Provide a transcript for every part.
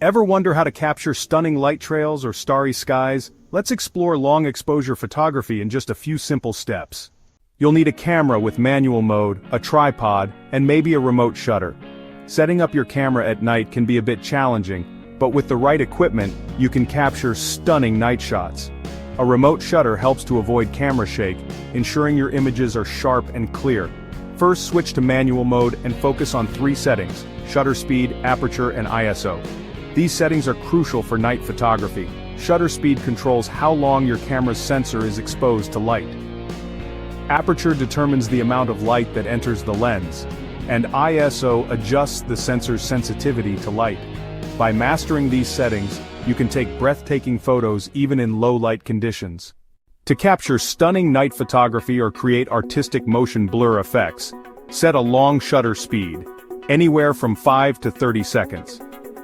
Ever wonder how to capture stunning light trails or starry skies? Let's explore long exposure photography in just a few simple steps. You'll need a camera with manual mode, a tripod, and maybe a remote shutter. Setting up your camera at night can be a bit challenging, but with the right equipment, you can capture stunning night shots. A remote shutter helps to avoid camera shake, ensuring your images are sharp and clear. First, switch to manual mode and focus on 3 settings: shutter speed, aperture, and ISO. These settings are crucial for night photography. Shutter speed controls how long your camera's sensor is exposed to light. Aperture determines the amount of light that enters the lens, and ISO adjusts the sensor's sensitivity to light. By mastering these settings, you can take breathtaking photos even in low-light conditions. To capture stunning night photography or create artistic motion blur effects, set a long shutter speed, anywhere from 5 to 30 seconds.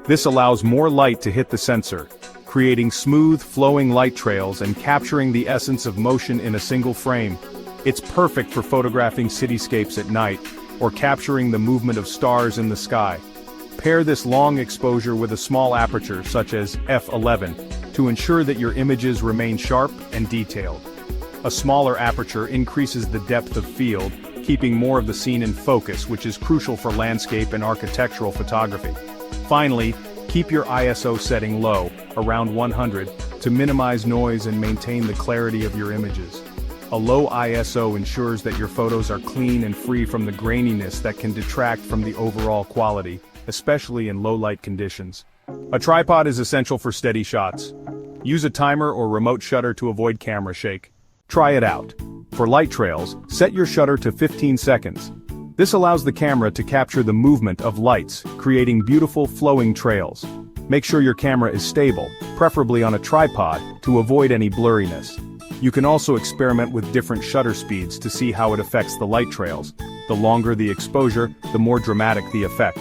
This allows more light to hit the sensor, creating smooth, flowing light trails and capturing the essence of motion in a single frame. It's perfect for photographing cityscapes at night, or capturing the movement of stars in the sky. Pair this long exposure with a small aperture such as f11 to ensure that your images remain sharp and detailed. A smaller aperture increases the depth of field, keeping more of the scene in focus, which is crucial for landscape and architectural photography. Finally, keep your ISO setting low, around 100, to minimize noise and maintain the clarity of your images. A low ISO ensures that your photos are clean and free from the graininess that can detract from the overall quality, especially in low-light conditions. A tripod is essential for steady shots. Use a timer or remote shutter to avoid camera shake. Try it out. For light trails, set your shutter to 15 seconds. This allows the camera to capture the movement of lights, creating beautiful flowing trails. Make sure your camera is stable, preferably on a tripod, to avoid any blurriness. You can also experiment with different shutter speeds to see how it affects the light trails. The longer the exposure, the more dramatic the effect.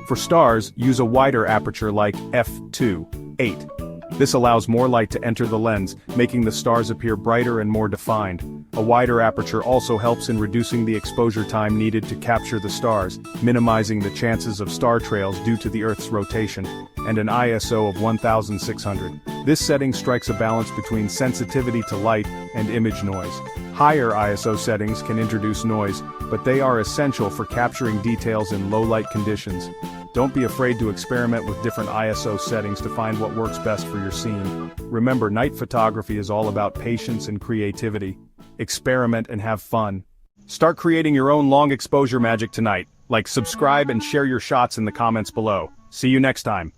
For stars, use a wider aperture like f2.8. This allows more light to enter the lens, making the stars appear brighter and more defined. A wider aperture also helps in reducing the exposure time needed to capture the stars, minimizing the chances of star trails due to the Earth's rotation, and an ISO of 1600. This setting strikes a balance between sensitivity to light and image noise. Higher ISO settings can introduce noise, but they are essential for capturing details in low-light conditions. Don't be afraid to experiment with different ISO settings to find what works best for your scene. Remember, night photography is all about patience and creativity. Experiment and have fun. Start creating your own long exposure magic tonight. Like, subscribe and share your shots in the comments below. See you next time.